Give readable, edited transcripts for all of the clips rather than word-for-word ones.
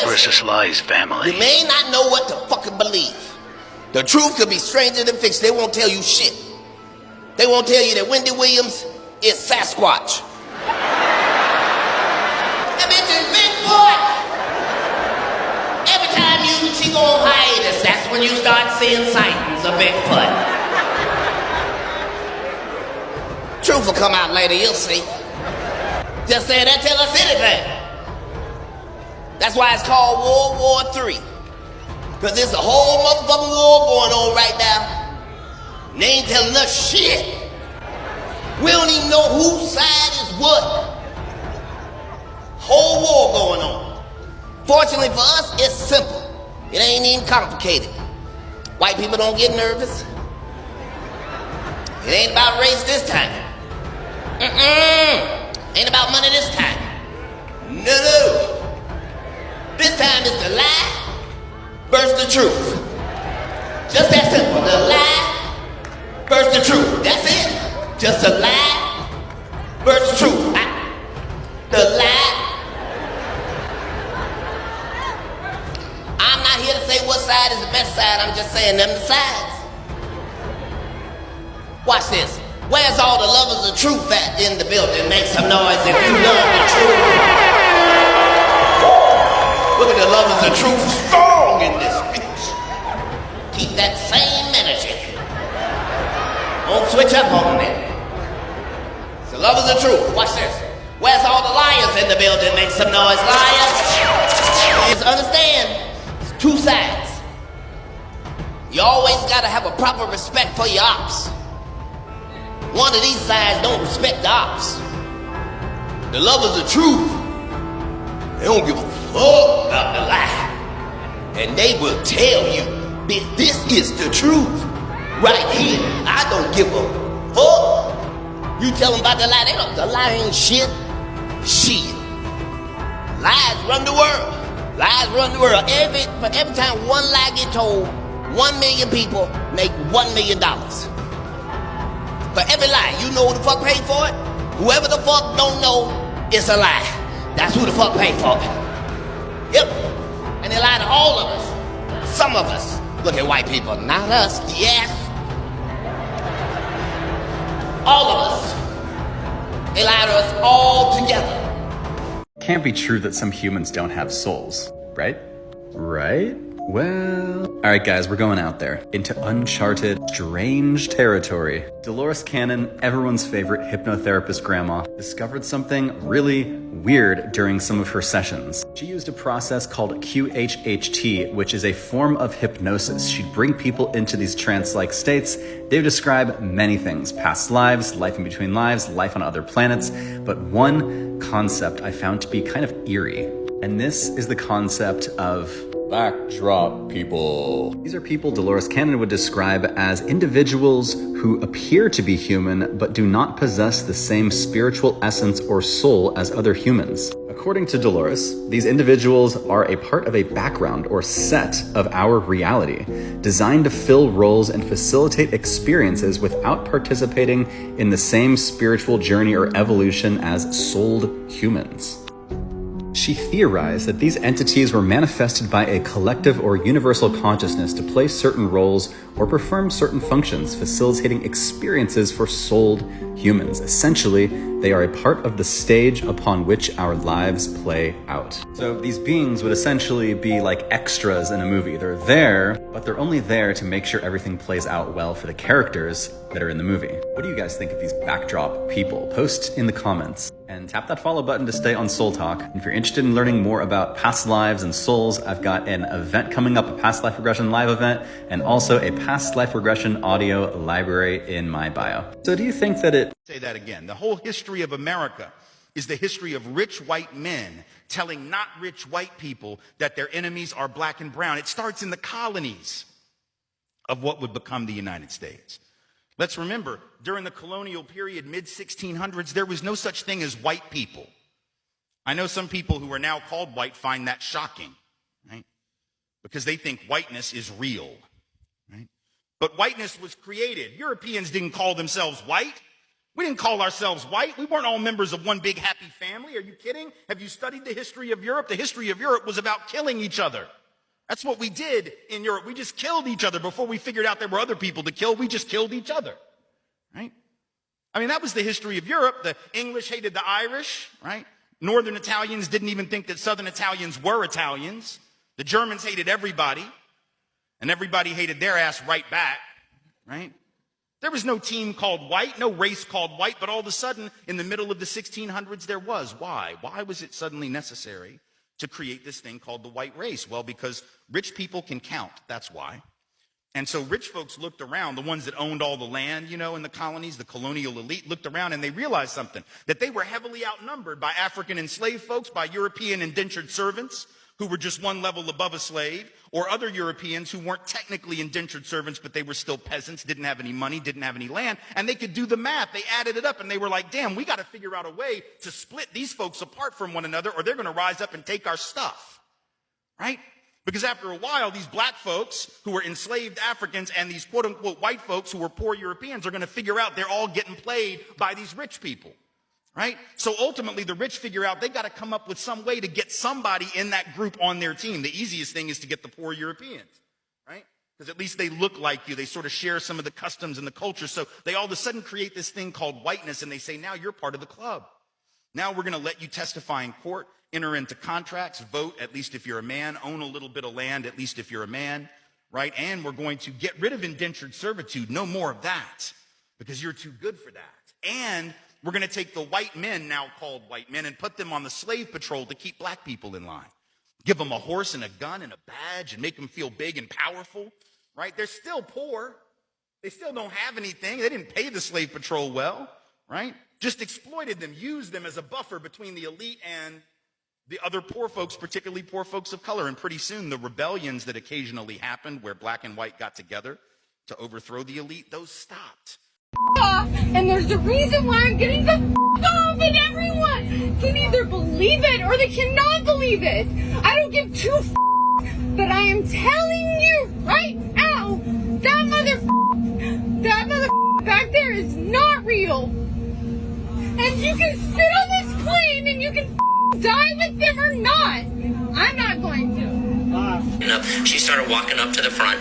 versus lies family. You may not know what to fucking believe. The truth could be stranger than fiction. They won't tell you shit. They won't tell you that Wendy Williams is Sasquatch. That bitch is Bigfoot. Every time she go on hiatus, that's when you start seeing sightings of Bigfoot. Truth will come out later, you'll see. Just saying that tell us anything. That's why it's called World War III. Because there's a whole motherfucking war going on right now. And they ain't telling us shit. We don't even know whose side is what. Whole war going on. Fortunately for us, it's simple. It ain't even complicated. White people don't get nervous. It ain't about race this time. Ain't about money this time. No. This time it's the lie versus the truth. Just that simple. The lie versus the truth. That's it. Just a lie versus the truth. The lie. I'm not here to say what side is the best side. I'm just saying them the sides. Watch this. Where's all the lovers of truth at in the building? Make some noise if you love the truth. Look at the lovers of truth strong in this bitch. Keep that same energy. Don't switch up on them. It's the lovers of truth. Watch this. Where's all the liars in the building? Make some noise, liars. Just understand, it's two sides. You always gotta have a proper respect for your ops. One of these sides don't respect the ops. The lovers of truth, they don't give a fuck about the lie. And they will tell you, this is the truth. Right here. I don't give a fuck. You tell them about the lie, they don't. The lie ain't shit. Shit. Lies run the world. Lies run the world. For every time one lie get told, 1 million people make $1 million. For every lie, you know who the fuck paid for it? Whoever the fuck don't know, it's a lie. That's who the fuck paid for it. Yep. And they lie to all of us. Some of us. Look at white people, not us. Yes. All of us. They lie to us all together. Can't be true that some humans don't have souls, right? Right? Well, all right, guys, we're going out there into uncharted, strange territory. Dolores Cannon, everyone's favorite hypnotherapist grandma, discovered something really weird during some of her sessions. She used a process called QHHT, which is a form of hypnosis. She'd bring people into these trance-like states. They would describe many things: past lives, life in between lives, life on other planets. But one concept I found to be kind of eerie, and this is the concept of backdrop people. These are people Dolores Cannon would describe as individuals who appear to be human but do not possess the same spiritual essence or soul as other humans. According to Dolores, these individuals are a part of a background or set of our reality, designed to fill roles and facilitate experiences without participating in the same spiritual journey or evolution as souled humans. She theorized that these entities were manifested by a collective or universal consciousness to play certain roles or perform certain functions, facilitating experiences for souled humans. Essentially, they are a part of the stage upon which our lives play out. So these beings would essentially be like extras in a movie. They're there, but they're only there to make sure everything plays out well for the characters that are in the movie. What do you guys think of these backdrop people? Post in the comments. And tap that follow button to stay on Soul Talk. And if you're interested in learning more about past lives and souls, I've got an event coming up, a past life regression live event, and also a past life regression audio library in my bio. So do you think that Say that again. The whole history of America is the history of rich white men telling not rich white people that their enemies are black and brown. It starts in the colonies of what would become the United States. Let's remember, during the colonial period, mid-1600s, there was no such thing as white people. I know some people who are now called white find that shocking, right? Because they think whiteness is real, right? But whiteness was created. Europeans didn't call themselves white. We didn't call ourselves white. We weren't all members of one big happy family. Are you kidding? Have you studied the history of Europe? The history of Europe was about killing each other. That's what we did in Europe. We just killed each other before we figured out there were other people to kill. We just killed each other, right? I mean, that was the history of Europe. The English hated the Irish, right? Northern Italians didn't even think that Southern Italians were Italians. The Germans hated everybody, and everybody hated their ass right back, right? There was no team called white, no race called white, but all of a sudden, in the middle of the 1600s, there was. Why? Why was it suddenly necessary to create this thing called the white race? Well, because rich people can count, that's why. And so rich folks looked around, the ones that owned all the land, you know, in the colonies, the colonial elite looked around and they realized something, that they were heavily outnumbered by African enslaved folks, by European indentured servants who were just one level above a slave, or other Europeans who weren't technically indentured servants, but they were still peasants, didn't have any money, didn't have any land, and they could do the math. They added it up and they were like, damn, we got to figure out a way to split these folks apart from one another or they're going to rise up and take our stuff, right? Because after a while, these black folks who were enslaved Africans and these quote unquote white folks who were poor Europeans are going to figure out they're all getting played by these rich people. Right? So ultimately, the rich figure out they got to come up with some way to get somebody in that group on their team. The easiest thing is to get the poor Europeans, right? Because at least they look like you. They sort of share some of the customs and the culture. So they all of a sudden create this thing called whiteness, and they say, now you're part of the club. Now we're going to let you testify in court, enter into contracts, vote, at least if you're a man, own a little bit of land, at least if you're a man, right? And we're going to get rid of indentured servitude. No more of that, because you're too good for that. And we're going to take the white men, now called white men, and put them on the slave patrol to keep black people in line. Give them a horse and a gun and a badge and make them feel big and powerful, right? They're still poor. They still don't have anything. They didn't pay the slave patrol well, right? Just exploited them, used them as a buffer between the elite and the other poor folks, particularly poor folks of color. And pretty soon, the rebellions that occasionally happened where black and white got together to overthrow the elite, those stopped. And there's a reason why I'm getting the off, and everyone can either believe it or they cannot believe it. I don't give two but I am telling you right now, that mother back there is not real. And you can sit on this plane and you can die with them or not. I'm not going to. She started walking up to the front,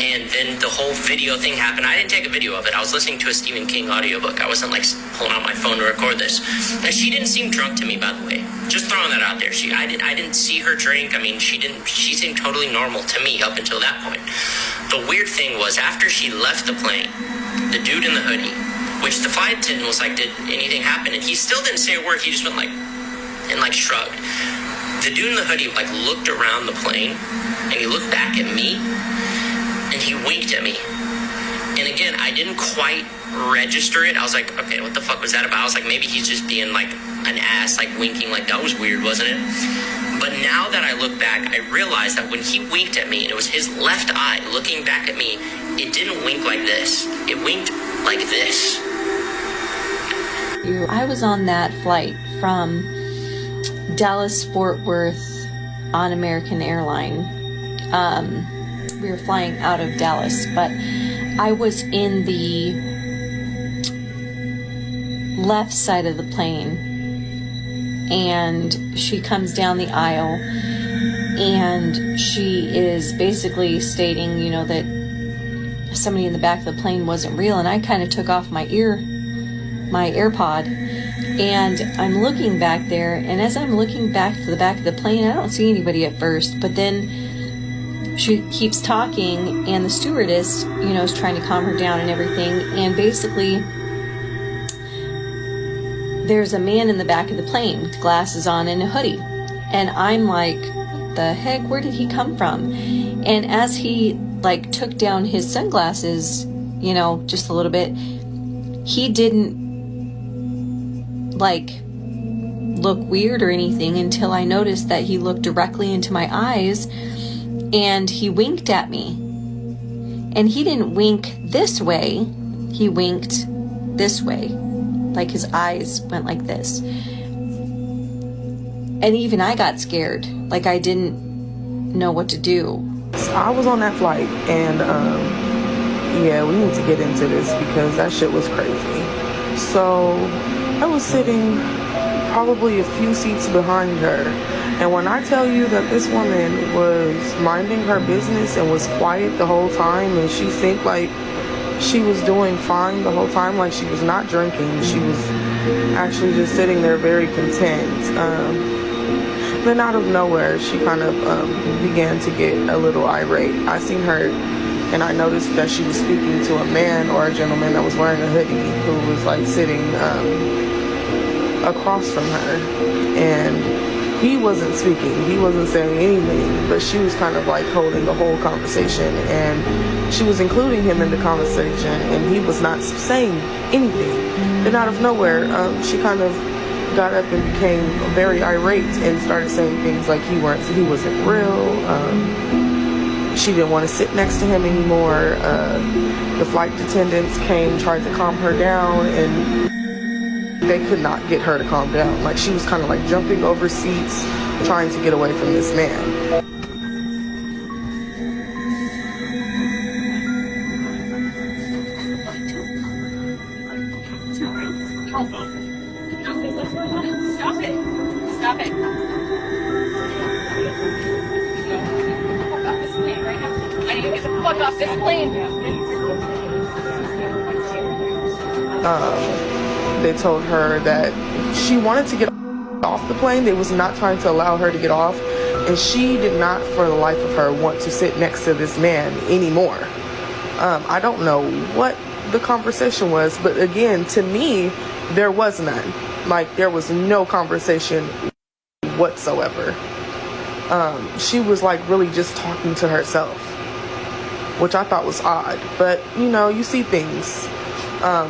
and then the whole video thing happened. I didn't take a video of it. I was listening to a Stephen King audiobook. I wasn't like pulling out my phone to record this. And she didn't seem drunk to me, by the way. Just throwing that out there. I didn't see her drink. I mean, she seemed totally normal to me up until that point. The weird thing was, after she left the plane, the dude in the hoodie, which the flight attendant was like, did anything happen? And he still didn't say a word. He just went like, and like shrugged. The dude in the hoodie like looked around the plane and he looked back at me and he winked at me. And again, I didn't quite register it. I was like, okay, what the fuck was that about? I was like, maybe he's just being like an ass, like winking, like that was weird, wasn't it? But now that I look back, I realized that when he winked at me and it was his left eye looking back at me, it didn't wink like this. It winked like this. I was on that flight from Dallas Fort Worth on American Airline. We were flying out of Dallas, but I was in the left side of the plane, and she comes down the aisle and she is basically stating, you know, that somebody in the back of the plane wasn't real. And I kind of took off my AirPod, and I'm looking back there, and as I'm looking back to the back of the plane, I don't see anybody at first, but then she keeps talking, and the stewardess, you know, is trying to calm her down and everything, and basically there's a man in the back of the plane with glasses on and a hoodie, and I'm like, what the heck, where did he come from? And as he like took down his sunglasses, you know, just a little bit, he didn't like look weird or anything until I noticed that he looked directly into my eyes and he winked at me. And he didn't wink this way, he winked this way, like his eyes went like this. And even I got scared, like I didn't know what to do. I was on that flight, and yeah, we need to get into this because that shit was crazy. So I was sitting probably a few seats behind her. And when I tell you that this woman was minding her business and was quiet the whole time, and she seemed like she was doing fine the whole time, like she was not drinking, she was actually just sitting there very content. Then out of nowhere, she kind of began to get a little irate. I seen her and I noticed that she was speaking to a man or a gentleman that was wearing a hoodie who was like sitting across from her, and he wasn't speaking, he wasn't saying anything, but she was kind of like holding the whole conversation, and she was including him in the conversation, and he was not saying anything. Then out of nowhere, she kind of got up and became very irate and started saying things like he wasn't real. She didn't want to sit next to him anymore. The flight attendants came, tried to calm her down, and they could not get her to calm down. Like, she was kind of like jumping over seats, trying to get away from this man. Stop it. I need to get the fuck off this plane. They told her that she wanted to get off the plane. They was not trying to allow her to get off, and she did not for the life of her want to sit next to this man anymore. I don't know what the conversation was, but again, to me, there was none. Like, there was no conversation whatsoever. She was like really just talking to herself, which I thought was odd. But you know, you see things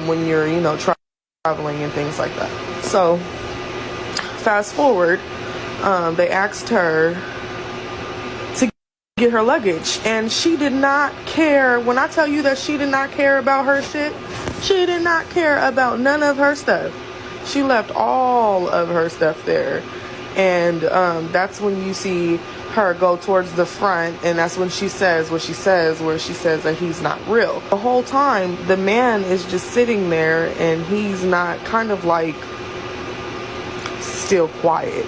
when you're, you know, traveling and things like that. So fast forward, they asked her to get her luggage, and she did not care. When I tell you that she did not care about her shit, she did not care about none of her stuff. She left all of her stuff there. And that's when you see her go towards the front, and that's when she says what she says, where she says that he's not real. The whole time, the man is just sitting there, and he's not, kind of like still quiet.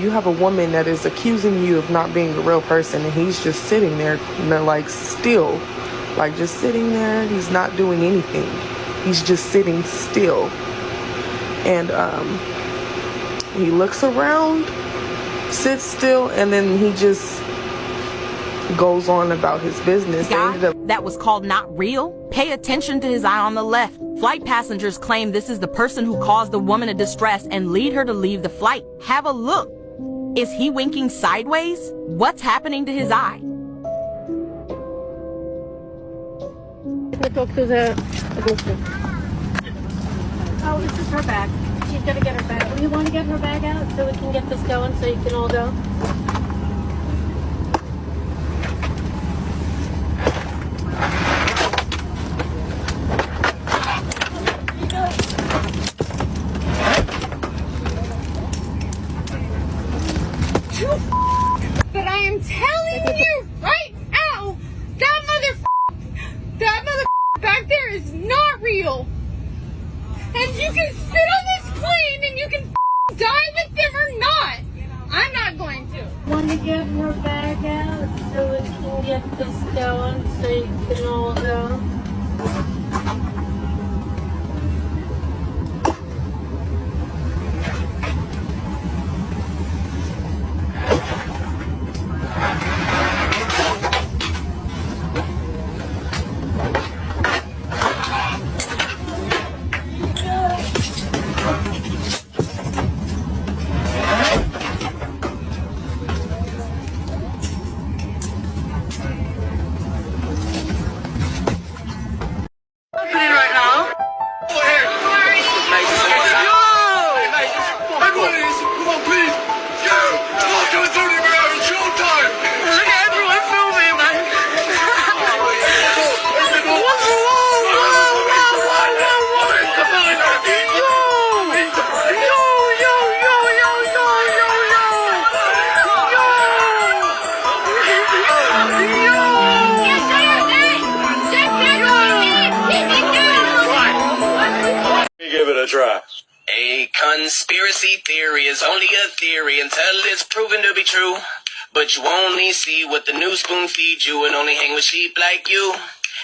You have a woman that is accusing you of not being a real person, and he's just sitting there, you know, like still, like just sitting there. He's not doing anything. He's just sitting still. And he looks around, sits still, and then he just goes on about his business. That was called not real. Pay attention to his eye on the left. Flight passengers claim this is the person who caused the woman a distress and lead her to leave the flight. Have a look. Is he winking sideways? What's happening to his eye? Talk to the Oh, this is her bag. She's gonna get her bag. You want to get her bag out so we can get this going so you can all go? But I am telling you right now, that mother back there is not real. And you can sit on this plane and you can die with them or not. I'm not going to. Want to get her bag out so we can get this going so you can all go? Right dry. A conspiracy theory is only a theory until it's proven to be true. But you only see what the new spoon feeds you and only hang with sheep like you.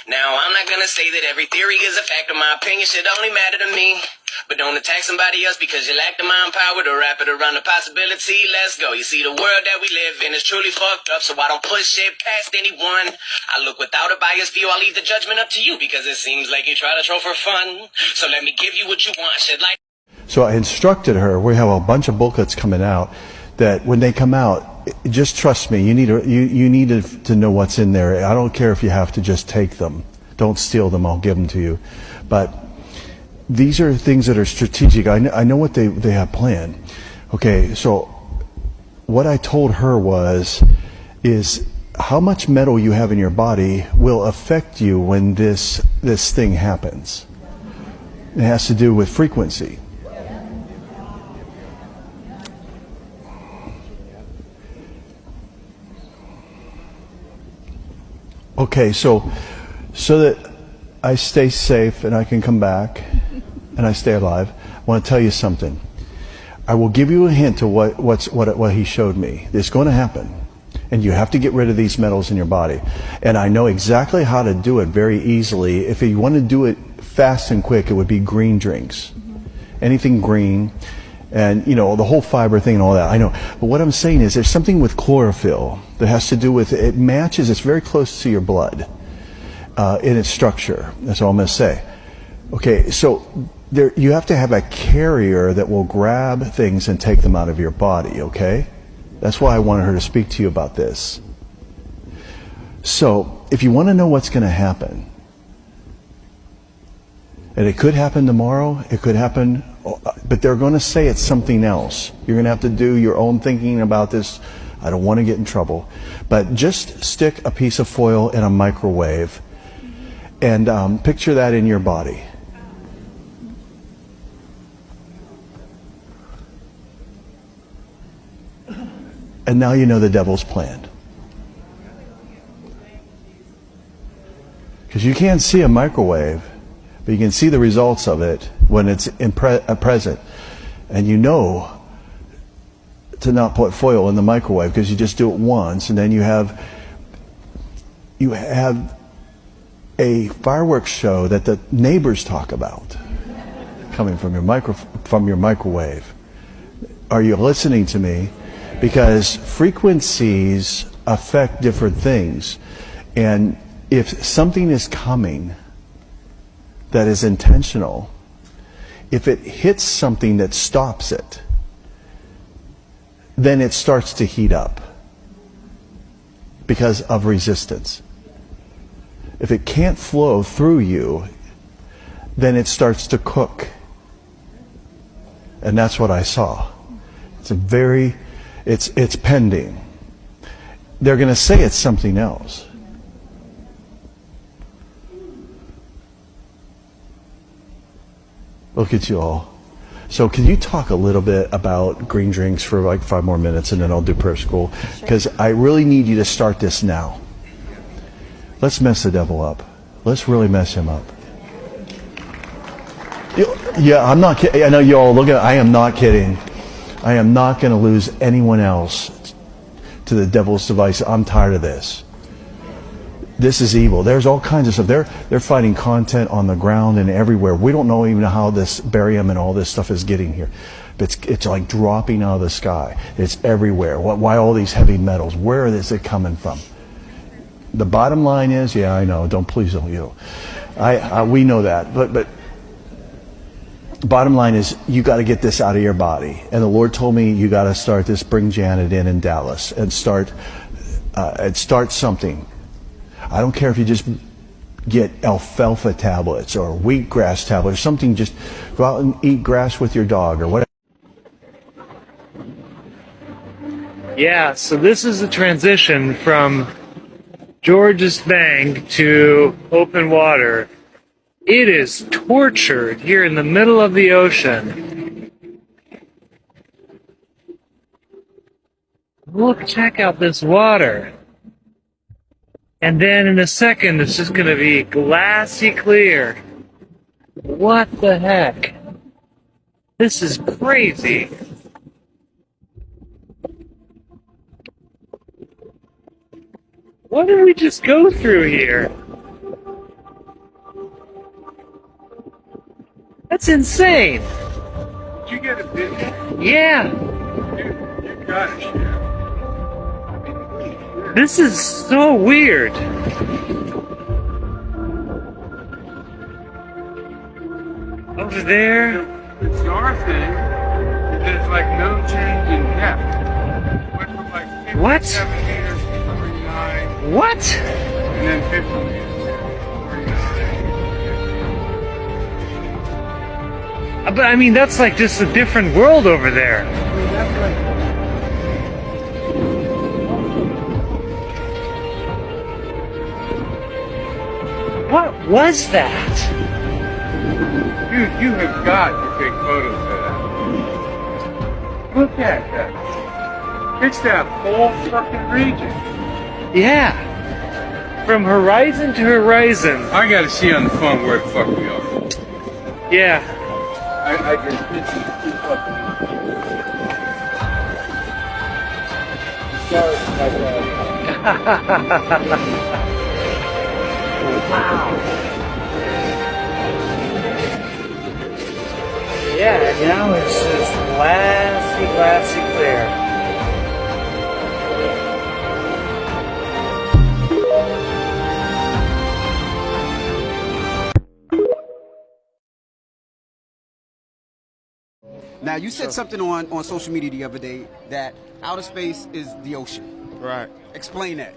Now, I'm not gonna say that every theory is a fact, my opinion should only matter to me. But don't attack somebody else because you lack the mind power to wrap it around the possibility. Let's go. You see, the world that we live in is truly fucked up, so I don't push it past anyone. I look without a biased view. I'll leave the judgment up to you because it seems like you try to troll for fun. So let me give you what you want. Shed light. So I instructed her, we have a bunch of booklets coming out, that when they come out, just trust me, you need to know what's in there. I don't care if you have to just take them. Don't steal them, I'll give them to you. But these are things that are strategic. I know what they have planned. Okay, so what I told her is how much metal you have in your body will affect you when this thing happens. It has to do with frequency. Okay, so that I stay safe and I can come back and I stay alive, I want to tell you something. I will give you a hint to what he showed me. It's going to happen. And you have to get rid of these metals in your body. And I know exactly how to do it very easily. If you want to do it fast and quick, it would be green drinks. Anything green. And, you know, the whole fiber thing and all that, I know. But what I'm saying is there's something with chlorophyll that has to do with, it matches, it's very close to your blood in its structure. That's all I'm going to say. Okay, so you have to have a carrier that will grab things and take them out of your body, okay? That's why I wanted her to speak to you about this. So, if you want to know what's going to happen, and it could happen tomorrow, it could happen, but they're going to say it's something else. You're going to have to do your own thinking about this. I don't want to get in trouble. But just stick a piece of foil in a microwave and picture that in your body. And now you know the devil's plan. Because you can't see a microwave, but you can see the results of it when it's present. And you know to not put foil in the microwave because you just do it once, and then you have a fireworks show that the neighbors talk about coming from your microwave. Are you listening to me? Because frequencies affect different things. And if something is coming that is intentional, if it hits something that stops it, then it starts to heat up because of resistance. If it can't flow through you, then it starts to cook. And that's what I saw. It's pending. They're going to say it's something else. Look at you all. So can you talk a little bit about green drinks for like 5 more minutes, and then I'll do prayer school? Because I really need you to start this now. Let's mess the devil up. Let's really mess him up. Yeah, I'm not kidding. I know you all look at it. I am not kidding. I am not going to lose anyone else to the devil's device. I'm tired of this. This is evil. There's all kinds of stuff. They're finding content on the ground and everywhere. We don't know even how this barium and all this stuff is getting here. It's like dropping out of the sky. It's everywhere. Why all these heavy metals? Where is it coming from? The bottom line is, yeah, I know. Please don't you. We know that. But bottom line is, you got to get this out of your body. And the Lord told me you got to start this. Bring Janet in Dallas and start something. I don't care if you just get alfalfa tablets or wheatgrass tablets or something. Just go out and eat grass with your dog or whatever. Yeah, so this is a transition from Georges Bank to open water. It is tortured here in the middle of the ocean. Look, check out this water. And then in a second, it's just going to be glassy clear. What the heck? This is crazy. What did we just go through here? That's insane. Did you get a video? Yeah. You got it, yeah. This is so weird. Over there. The bizarre thing is there's like no change in depth. Went from like 57 What? meters to 49, What? and then 50 meters to 49. But I mean, that's like just a different world over there. What was that? Dude, you have got to take photos of that. Look at that. It's that whole fucking region. Yeah. From horizon to horizon. I gotta see on the phone where the fuck we are. Yeah. I just it's too fucking. Sorry, Wow. Yeah, now it's just glassy clear. Now, you said something on social media the other day that outer space is the ocean. Right. Explain that.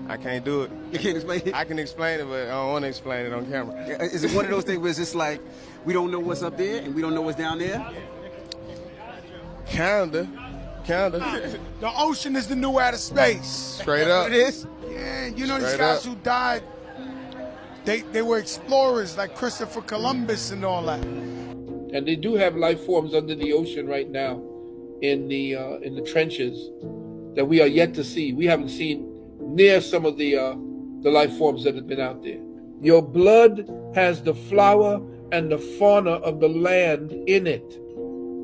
I can't do it. You can't explain it? I can explain it, but I don't want to explain it on camera. Is it one of those things where it's just like, we don't know what's up there and we don't know what's down there? Kinda. The ocean is the new outer space. Straight up. It is? Yeah, you know these Straight guys up. who died, they were explorers like Christopher Columbus and all that. And they do have life forms under the ocean right now in the trenches that we are yet to see. We haven't seen near some of the life forms that have been out there. Your blood has the flora and the fauna of the land in it.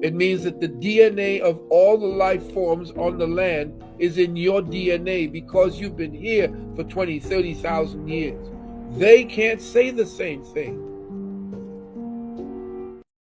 It means that the DNA of all the life forms on the land is in your DNA because you've been here for 20, 30,000 years. They can't say the same thing.